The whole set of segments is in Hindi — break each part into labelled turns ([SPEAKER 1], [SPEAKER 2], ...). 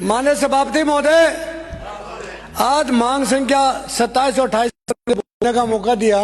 [SPEAKER 1] माननीय सभापति महोदय, आज मांग संख्या 27 और 28 बोलने का मौका दिया।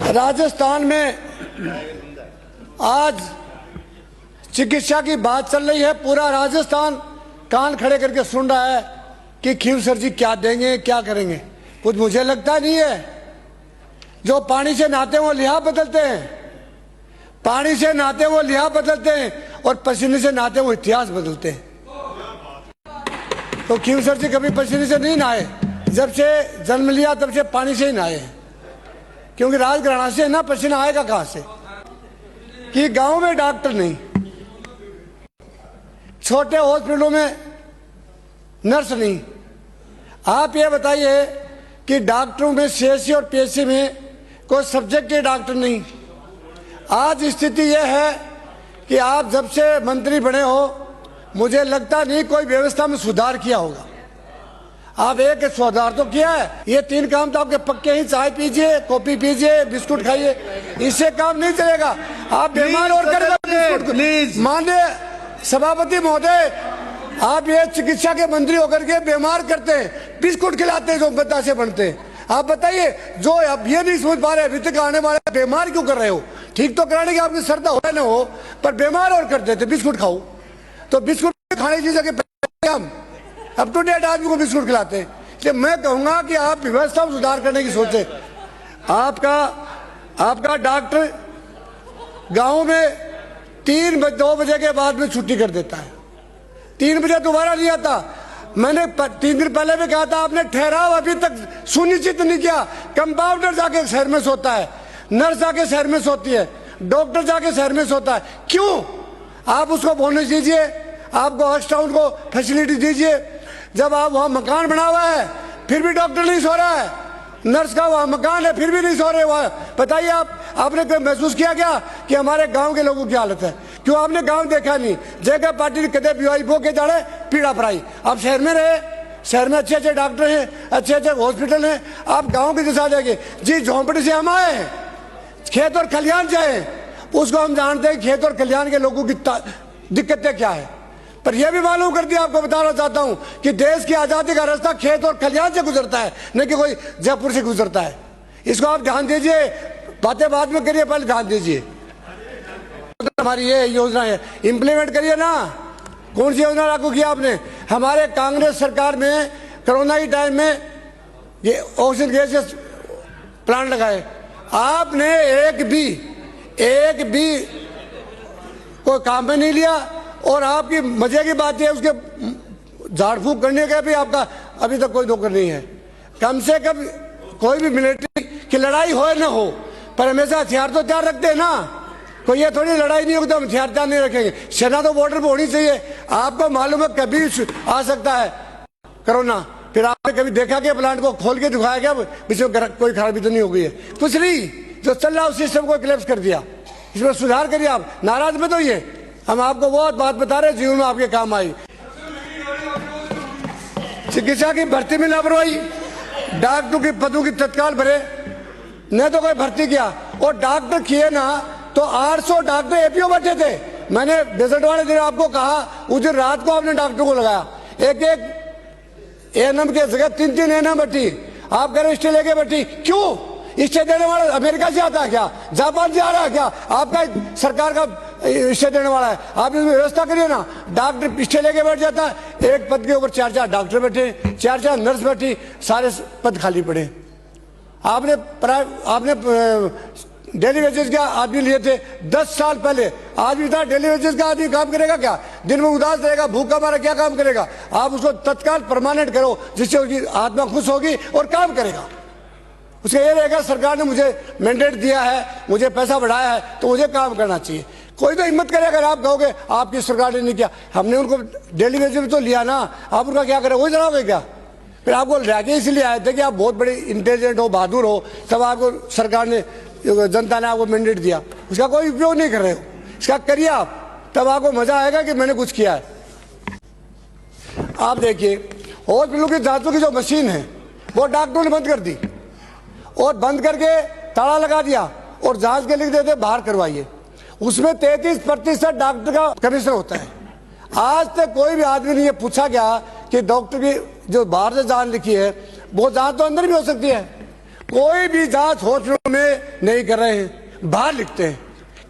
[SPEAKER 1] राजस्थान में आज चिकित्सा की बात चल रही है। पूरा राजस्थान कान खड़े करके सुन रहा है कि खींवसर जी क्या देंगे, क्या करेंगे। कुछ मुझे लगता नहीं है। जो पानी से नहाते हैं वो लिहाज बदलते हैं, पानी से नहाते हैं वो लिहाज बदलते हैं, और पसीने से नहाते हैं वो इतिहास बदलते हैं। तो खींवसर जी कभी पसीने से नहीं नहाए, जब से जन्म लिया तब से पानी से ही नहाए हैं, क्योंकि राजघराना से ना पसीना आएगा कहां से। कि गांव में डॉक्टर नहीं, छोटे हॉस्पिटलों में नर्स नहीं। आप ये बताइए कि डॉक्टरों में सीएससी और पीएचसी में कोई सब्जेक्ट के डॉक्टर नहीं। आज स्थिति यह है कि आप जब से मंत्री बने हो, मुझे लगता नहीं कोई व्यवस्था में सुधार किया होगा। आप एक सुधार तो किया है, ये 3 काम तो आपके पक्के ही। चाय पीजिए, कॉफी पीजिए, बिस्कुट खाइए, इससे काम नहीं चलेगा। आप बीमार और करेगा। माननीय सभापति महोदय, आप ये चिकित्सा के मंत्री होकर के बीमार करते हैं, बिस्कुट खिलाते हैं जो बता से बनते हैं। आप बताइए, जो अब ये नहीं समझ पा रहे अभी तक आने वाले, बीमार क्यों कर रहे हो? ठीक तो कराने की आपकी श्रद्धा हो ना हो, पर बीमार और कर देते। बिस्कुट खाओ तो बिस्कुट खाने की जगह हम अप टू डेट आदमी को बिस्कुट खिलाते हैं। इसलिए मैं कहूंगा कि आप व्यवस्था में सुधार करने की सोचें। आपका डॉक्टर गांव में 2 बजे के बाद में छुट्टी कर देता है, 3 बजे दोबारा नहीं आता। मैंने 3 दिन पहले भी कहा था, आपने ठहराव अभी तक सुनिश्चित नहीं किया। कंपाउंडर जाके शहर में सोता है, नर्स जाके शहर में सोती है, डॉक्टर जाके शहर में सोता है। क्यों? आप उसको बोनस दीजिए, आपको हॉस्टाउन को फैसिलिटी दीजिए। जब आप वहां मकान बना हुआ है फिर भी डॉक्टर नहीं सो रहा है, नर्स का वहां मकान है फिर भी नहीं सो रहे वहां। बताइए आपने कोई महसूस किया क्या कि हमारे गांव के लोगों की हालत है? क्यों आपने गांव देखा नहीं? जगह पार्टी ने कदे बीवाई बो के जाड़े पीड़ा पड़ाई। आप शहर में रहे, शहर में अच्छे अच्छे डॉक्टर हैं, अच्छे अच्छे हॉस्पिटल हैं, आप गाँव की दिशा देंगे। जी झोंपड़ी से हम आए हैं, खेत और खलिहान जाए, उसको हम जानते हैं खेत और खलिहान के लोगों की दिक्कतें क्या है। पर यह भी मालूम कर दिया, आपको बताना चाहता हूं कि देश की आजादी का रास्ता खेत और खलिहान से गुजरता है, न कि कोई जयपुर से गुजरता है। इसको आप ध्यान दीजिए, बातें बाद में करिए, पहले ध्यान दीजिए। हमारी ये योजना है, इंप्लीमेंट करिए ना। कौन सी योजना लागू किया आपने? हमारे कांग्रेस सरकार में कोरोना के टाइम में ये ऑक्सीजन गैस प्लांट लगाए। आपने एक भी कोई काम में नहीं लिया। और आपकी मजे की बात है, उसके झाड़ फूक करने का भी आपका अभी तक कोई नौकर नहीं है। कम से कम कोई भी मिलिट्री की लड़ाई हो न हो, पर हमेशा हथियार तो तैयार रखते हैं ना। कोई ये थोड़ी लड़ाई नहीं होगी तो हम हथियार तैयार नहीं रखेंगे। सेना तो बॉर्डर पर होनी चाहिए। आपको मालूम है कभी आ सकता है कोरोना, फिर आपने कभी देखा कि प्लांट को खोल के दिखाया गया बीच में कोई खराबी तो नहीं हो गई है? कुछ नहीं, जो चल रहा उस सिस्टम को क्लैप्स कर दिया। इसमें सुधार करिए। आप नाराज मत होइए, हम आपको बहुत बात बता रहे, जीवन में आपके काम आई। चिकित्सा की भर्ती में लापरवाही, डॉक्टरों की पदों की तत्काल भरे, न तो कोई भर्ती किया। और डॉक्टर किए ना तो 800 डॉक्टर एपीओ बैठे थे। मैंने बेसट वाले दिन आपको कहा, उस दिन रात को आपने डॉक्टर को लगाया। एक एएनएम के जगह 3 एएनएम बैठी, आप कह रहे स्टे लेके बैठी। क्यों? स्टे देने वाला अमेरिका से आता है क्या? जापान से आ रहा है क्या? आपका सरकार का स्टे देने वाला है। आप इसमें व्यवस्था करिए ना। डॉक्टर स्टे लेके बैठ जाता है, एक पद के ऊपर 4-4 डॉक्टर बैठे, 4-4 नर्स बैठी, सारे पद खाली पड़े। आपने डेली वेजेस का आदमी लिए थे 10 साल पहले। आज भी था डेली वेजेस का आदमी काम करेगा क्या? दिन में उदास रहेगा, भूखा मारा क्या काम करेगा? आप उसको तत्काल परमानेंट करो, जिससे उसकी आत्मा खुश होगी और काम करेगा। उसका ये रहेगा, सरकार ने मुझे मैंडेट दिया है, मुझे पैसा बढ़ाया है, तो मुझे काम करना चाहिए। कोई तो हिम्मत करे, अगर आप कहोगे आपकी सरकार ने नहीं किया, हमने उनको डेली वेजेस में तो लिया ना, आप उनका क्या करें? वही जनाओगे क्या? फिर आपको लाके इसलिए आए थे कि आप बहुत बड़े इंटेलिजेंट हो, बहादुर हो, तब आपको सरकार ने, जनता ने आपको मैंडेट दिया। उसका कोई उपयोग नहीं कर रहे हो। इसका करिए आप, तब आपको मजा आएगा कि मैंने कुछ किया है। आप देखिए, हॉस्पिटलों की जांचों की जो मशीन है वो डॉक्टरों ने बंद कर दी, और बंद करके ताला लगा दिया, और जांच के लिख देते बाहर करवाइए। उसमें 33% डॉक्टर का कमीशन होता है। आज तक कोई भी आदमी नहीं ये पूछा गया कि डॉक्टर की जो बाहर से जांच लिखी है वो जांच तो अंदर भी हो सकती है। कोई भी जांच हॉस्पिटल में नहीं कर रहे हैं, बाहर लिखते हैं।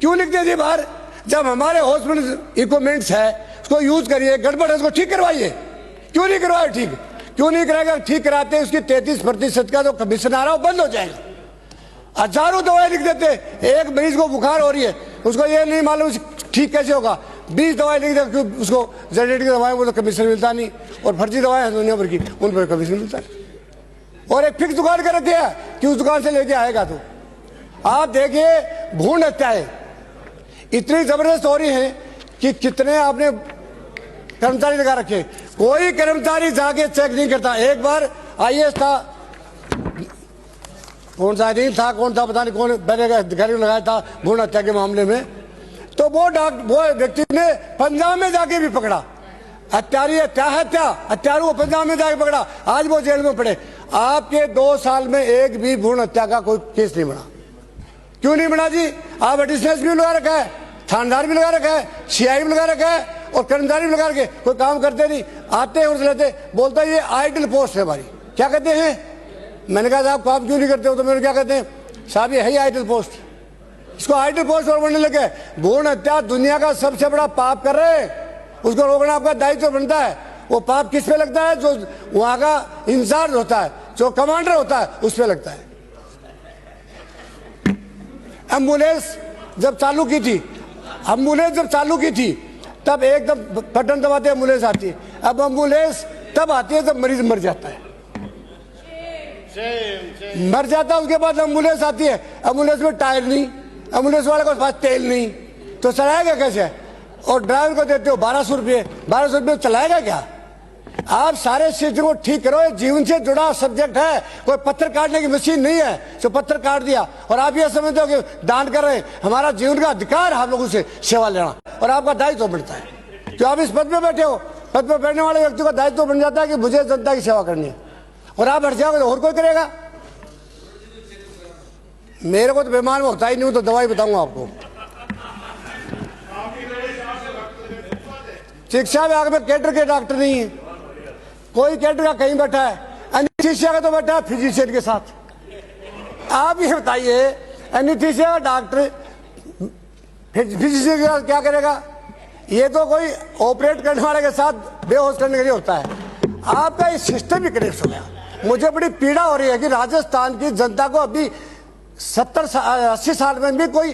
[SPEAKER 1] क्यों लिखते हैं जी बाहर? जब हमारे हॉस्पिटल इक्विपमेंट्स है उसको यूज करिए, गड़बड़ है उसको ठीक करवाइए। क्यों नहीं करवाया ठीक? क्यों नहीं कराएगा? ठीक कराते हैं उसकी 33% का जो कमीशन आ रहा है वो बंद हो जाएगा। हजारों दवाएं लिख देते। एक मरीज को बुखार हो रही है, उसको ये नहीं मालूम ठीक कैसे होगा, 20 दवाएं लिख देते, उसको जेनेटिक की दवाएं वो तो कमीशन मिलता नहीं, और फर्जी दवाएं हैं दुनिया भर की, उन पर कमीशन मिलता है। और एक फिक्स दुकान कर रखी है कि उस दुकान से लेके आएगा। तो आप देखिए भ्रूण हत्याएं इतनी जबरदस्त हो रही है कि कितने आपने कर्मचारी लगा रखे, कोई कर्मचारी जाके चेक नहीं करता। एक बार आईएएस था, कौन सा अधीन था, कौन था पता नहीं कौन, पहले अधिकारी लगाया था भ्रूण हत्या के मामले में, तो वो व्यक्ति ने पंजाब में जाके भी पकड़ा। हत्यारू को पंजाब में जाके पकड़ा, आज वो जेल में पड़े। आपके 2 साल में एक भी भ्रूण हत्या का कोई केस नहीं बना। क्यों नहीं बना जी? आप एडिशनल भी लगा रखा है, थानेदार भी लगा रखा है, सीआई भी लगा रखा है, और कर्मचारी भी लगा रखे, कोई काम करते नहीं। आते हैं उनसे लेते, बोलता है ये आइडल पोस्ट है हमारी। क्या कहते हैं? मैंने कहा साहब काम क्यों नहीं करते हो? तो मैंने क्या कहते हैं, साहब ये है ही आइडल पोस्ट। इसको आइडल पोस्ट और बनने लगे। भ्रूण हत्या दुनिया का सबसे बड़ा पाप कर रहे हैं, उसको रोकना आपका दायित्व बनता है। वो पाप किस पे लगता है? जो वहां का इंचार्ज होता है, जो कमांडर होता है, उस पे लगता है। एम्बुलेंस जब चालू की थी, तब एकदम बटन दबाते एम्बुलेंस आती है। अब एम्बुलेंस तब आती है जब मरीज मर जाता है, उसके बाद एम्बुलेंस आती है। एम्बुलेंस में टायर नहीं, एम्बुलेंस वाले के पास तेल नहीं, तो चलाएगा कैसे? और ड्राइवर को देते हो 1200 रुपये, 1200 रुपये चलाएगा क्या? आप सारे सिस्टम को ठीक करो। ये जीवन से जुड़ा सब्जेक्ट है, कोई पत्थर काटने की मशीन नहीं है जो पत्थर काट दिया और आप ये समझते हो कि दान कर रहे हैं। हमारा जीवन का अधिकार है आप लोगों से सेवा लेना, और आपका दायित्व बनता है। क्यों आप इस पद पे बैठे हो? पद पे बैठने वाले व्यक्ति का दायित्व बन जाता है कि मुझे जनता की सेवा करनी है, और आप हट जाओगे तो और कोई करेगा। मेरे को तो बीमार में होता ही नहीं, तो दवाई बताऊंगा आपको। शिक्षा विभाग में कैडर के डॉक्टर नहीं है, कोई कैडर का कहीं बैठा है, एनेस्थीसिया का तो बैठा है फिजिशियन के साथ। आप ये बताइए एनेस्थीसिया का डॉक्टर फिजिशियन के साथ क्या करेगा? ये तो कोई ऑपरेट करने वाले के साथ बेहोश करने के लिए होता है। आपका ये सिस्टम ही कनेक्ट हो गया। मुझे बड़ी पीड़ा हो रही है कि राजस्थान की जनता को अभी 70-80 साल में भी कोई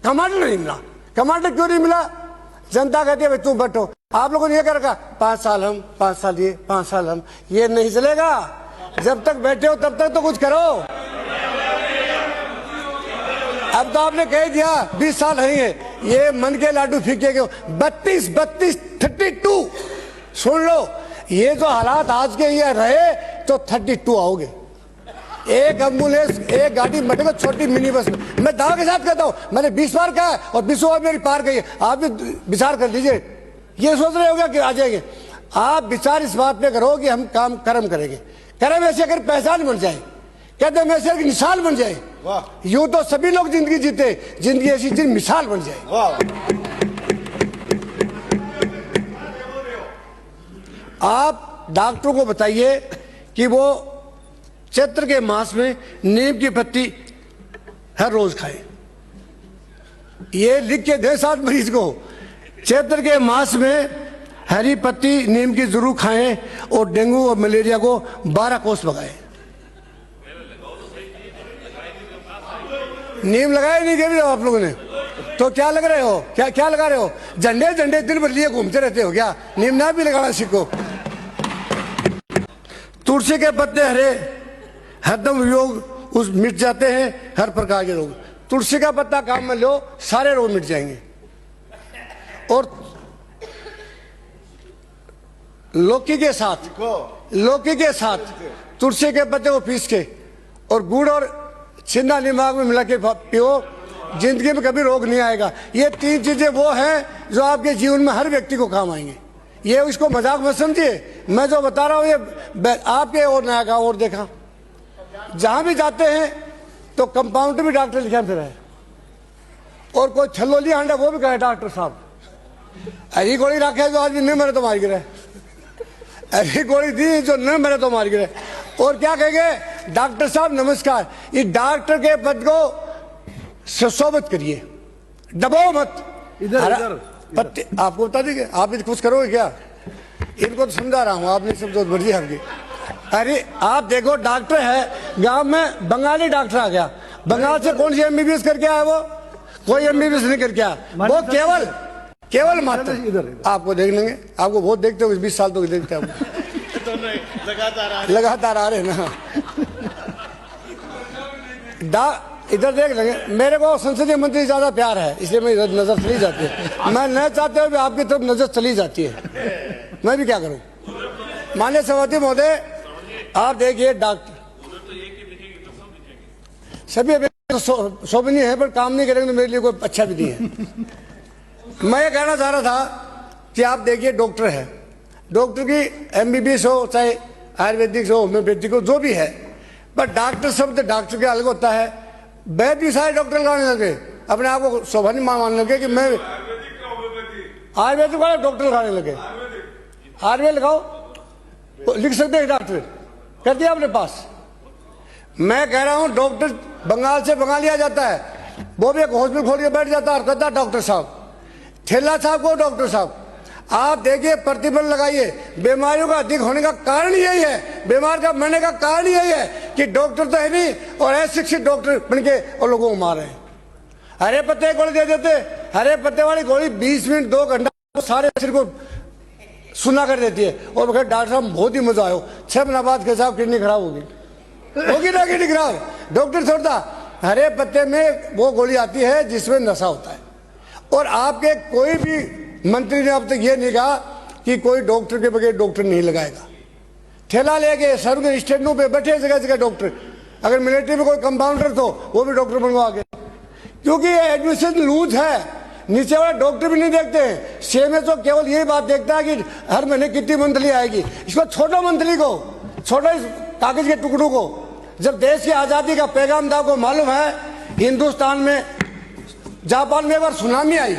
[SPEAKER 1] कमांडर नहीं मिला। कमांडर क्यों नहीं मिला? जनता कहती है भाई तुम बैठो। आप लोगों ने ये कर रखा 5 साल हम, 5 साल ये, 5 साल हम। ये नहीं चलेगा। जब तक बैठे हो तब तक तो कुछ करो। अब तो आपने कह दिया 20 साल है ये मन के लाडू फीके क्यों? 32 सुन लो, ये जो हालात आज के ये रहे तो 32 आओगे। एक एम्बुलेंस, एक गाड़ी मटेगा छोटी मिनी बस में। मैं दावा के साथ कहता हूं, मैंने 20 बार कहा है और 20 बार मेरी पार गई है। आप भी विचार कर लीजिए। ये सोच रहे होगा कि आ जाएंगे, आप विचार इस बात पे करो कि हम काम कर्म करेंगे। कर्म ऐसे अगर पहचान बन जाए, कहते हैं ऐसे की मिसाल बन जाए, यूं तो सभी लोग जिंदगी जीते, जिंदगी ऐसी मिसाल बन जाए। आप डॉक्टरों को बताइए कि वो चैत्र के मास में नीम की पत्ती हर रोज खाए। ये लिख के दे साथ मरीज को, चैत्र के मास में हरी पत्ती नीम की जरूर खाएं और डेंगू और मलेरिया को 12 कोस भगाएं। नीम लगाए नहीं देवी आप लोगों ने, तो क्या लग रहे हो? क्या लगा रहे हो? झंडे दिन भर लिए घूमते रहते हो क्या? नीम ना भी लगाना सीखो। तुलसी के पत्ते हरे, हरदम रोग उस मिट जाते हैं, हर प्रकार के रोग। तुलसी का पत्ता काम में लो, सारे रोग मिट जाएंगे। और लौकी के साथ तुलसी के पत्ते को पीस के और गुड़ और छिन्ना नमक में मिला के पियो, जिंदगी में कभी रोग नहीं आएगा। ये 3 चीजें वो हैं जो आपके जीवन में हर व्यक्ति को काम आएंगे। ये इसको मजाक मत समझिए, मैं जो बता रहा हूं ये आपके और नया गाँव और देखा। जहां भी जाते हैं तो कंपाउंडर भी डॉक्टर लिखा फिर है, और कोई छलोली हांडा वो भी कहे डॉक्टर साहब। ऐसी गोली रखे जो आदमी नहीं मरे तो मार गिरे, ऐसी गोली दी जो नहीं मरे तो मार गिरे। और क्या कहेंगे, डॉक्टर साहब नमस्कार, इस डॉक्टर के पद को सुशोभित करिए, दबाओ मत। इधर आपको बता देंगे, आप कुछ करोगे क्या? इनको तो समझा रहा हूं, आप नहीं समझो मर्जी आपकी। अरे आप देखो, डॉक्टर है गांव में, बंगाली डॉक्टर आ गया, बंगाल से कौन सी एमबीबीएस करके आया? वो कोई एमबीबीएस नहीं करके आया, वो केवल मात्र आपको देख लेंगे, आपको बहुत देखते हो, 20 साल तो देखते हैं लगातार आ रहे ना। इधर देख लेंगे, मेरे को संसदीय मंत्री ज्यादा प्यार है, इसलिए मैं इधर नजर चली जाती है। मैं नहीं चाहते हुए आपकी तरफ नजर चली जाती है, मैं भी क्या करूं। माननीय सभापति महोदय, आप देखिए, डॉक्टर सभी शोभनीय है, पर काम नहीं करेंगे तो मेरे लिए कोई अच्छा भी नहीं है। मैं ये कहना चाह रहा था कि आप देखिए, डॉक्टर है, डॉक्टर की एमबीबीएस हो, चाहे आयुर्वेदिक हो, होम्योपैथिक हो, जो भी है, पर डॉक्टर शब्द डॉक्टर के अलग होता है। वैद्य भी सारे डॉक्टर लगाने लगे, अपने आप को शोभनी मानने लगे कि मैं आयुर्वेदिक वाले डॉक्टर लगाने लगे। आयुर्वेद लगाओ, लिख सकते हैं डॉक्टर, कर दिया अपने पास। मैं कह रहा हूं, डॉक्टर बंगाल से बंगाली आ जाता है, वो भी एक हॉस्पिटल खोल के बैठ जाता है और कहता है डॉक्टर साहब, ठेला साहब को डॉक्टर साहब। आप देखिए, प्रतिबंध लगाइए, बीमारियों का अधिक होने का कारण यही है, बीमार का मरने का कारण यही है कि डॉक्टर तो है नहीं, और अशिक्षित डॉक्टर बनके और लोगों को मार रहे हैं। हरे पत्ते की गोली दे देते, हरे पत्ते वाली गोली 20 मिनट 2 घंटा सारे शरीर को सुना कर देती है, और वो डॉक्टर साहब बहुत ही मजा आयो, 6 महीना बाद के साहब किडनी खराब होगी ना, किडनी खराब। डॉक्टर छोड़ता, हरे पत्ते में वो गोली आती है जिसमें नशा होता है। और आपके कोई भी मंत्री ने अब तक ये नहीं कहा कि कोई डॉक्टर के बगैर डॉक्टर नहीं लगाएगा। ठेला लेके सर्विस स्टेशनों पे बैठे जगह जगह डॉक्टर, अगर मिलिट्री में कोई कंपाउंडर तो वो भी डॉक्टर बनवा के, क्योंकि ये एडमिशन लूज है, नीचे वाले डॉक्टर भी नहीं देखते हैं। सीएमएस तो केवल यही बात देखता है कि हर महीने कितनी मंथली आएगी। इसको छोटो मंथली को, छोटो इस कागज के टुकड़ों को, जब देश की आजादी का पैगाम था, को मालूम है हिंदुस्तान में, जापान में एक बार सुनामी आई,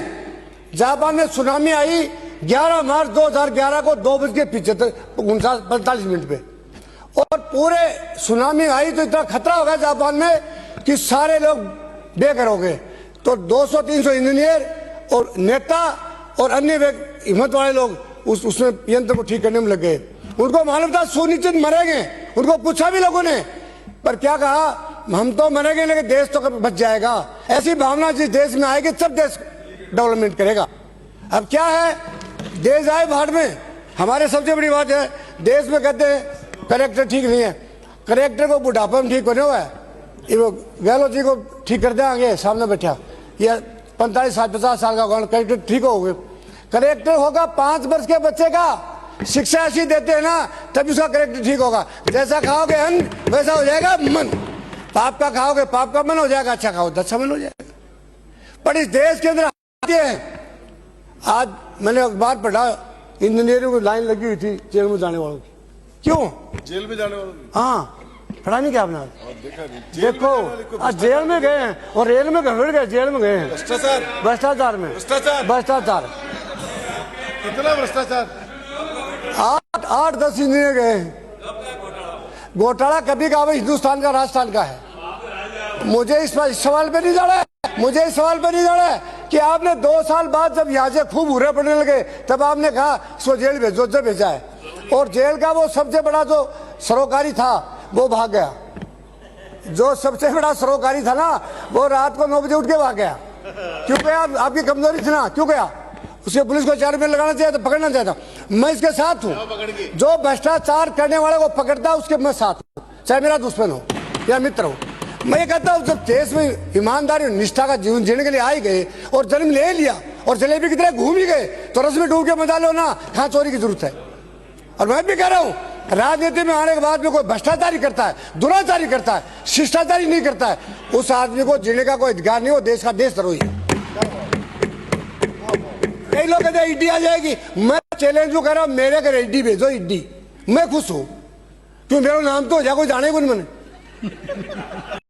[SPEAKER 1] जापान में सुनामी आई 11 मार्च 2011 को 2:45 पे, और पूरे सुनामी आई तो इतना खतरा हो गया जापान में कि सारे लोग बेघर हो गए। तो 200-300 इंजीनियर और नेता और अन्य हिम्मत वाले लोग उसमें यंत्र को ठीक करने में लग गए। उनको मालूम था सुनिश्चित मरेंगे, उनको पूछा भी लोगों ने, पर क्या कहा, हम तो मरेंगे लेकिन देश तो कभी बच जाएगा। ऐसी भावना जिस देश में आएगी सब देश डेवलपमेंट करेगा। अब क्या है, देश आए भाड़ में। हमारे सबसे बड़ी बात है, देश में कहते हैं करेक्टर ठीक नहीं है, करेक्टर को बुढ़ापा में ठीक होने हुआ है, ये वो गहलोत जी को ठीक कर देंगे, सामने बैठा, या 45-50 साल का करेक्टर ठीक हो गए। करेक्टर होगा 5 वर्ष के बच्चे का, शिक्षा ऐसी देते हैं ना, तभी उसका करेक्टर ठीक होगा। जैसा खाओगे अन्न वैसा हो जाएगा मन, पाप का खाओगे पाप का मन हो जाएगा, अच्छा खाओ तो अच्छा मन हो जाएगा। पर इस देश के अंदर आज मैंने अखबार पढ़ा, इंजीनियरिंग की लाइन लगी हुई थी जेल में जाने वालों की। क्यों जेल में जाने वालों की? हाँ, पढ़ा नहीं क्या आपने? देखो आज जेल में गए हैं और रेल में घबड़ गए, जेल में गए हैं भ्रष्टाचार में, भ्रष्टाचार,
[SPEAKER 2] कितना भ्रष्टाचार।
[SPEAKER 1] 8-10 इंजीनियर गए हैं। घोटाला कभी का हिंदुस्तान का राजस्थान का है। मुझे इस सवाल पे नहीं जाना है, मुझे इस सवाल पे नहीं जाना है कि आपने 2 साल बाद जब यहाँ से खूब बुरे पड़ने लगे तब आपने कहा इसको जेल भेजो, जब भेजा है, और जेल का वो सबसे बड़ा जो सरोकारी था वो भाग गया। जो सबसे बड़ा सरोकारी था ना, वो रात को 9 बजे उठ के भाग गया। क्यों गया? आपकी कमजोरी थी ना, क्यों गया? उसके पुलिस को 4 मिनट लगाना चाहिए था, पकड़ना चाहिए था। मैं इसके साथ हूँ, जो भ्रष्टाचार करने वाले को पकड़ता है उसके मैं साथ हूँ, चाहे मेरा दुश्मन हो या मित्र हो। मैं ये कहता हूँ, जब देश में ईमानदारी और निष्ठा का जीवन जीने के लिए आए गए और जन्म ले लिया और जलेबी की तरह घूम ही गए, तो रस में डूब के मजा लो ना, कहाँ चोरी की जरूरत है। और मैं भी कह रहा हूँ, राजनीति में आने के बाद में कोई भ्रष्टाचारी करता है, दुराचारी करता है, शिष्टाचारी नहीं करता है, उस आदमी को जीने का कोई अधिकार नहीं, वो देश का देशद्रोही है। कई लोग कहते हैं ईडी आ जाएगी, मैं चैलेंज जो कह रहा हूँ, मेरे घर ईडी भेजो, ईडी, मैं खुश हूँ, क्यों मेरा नाम तो हो जाए, कोई जाने को नहीं मैंने।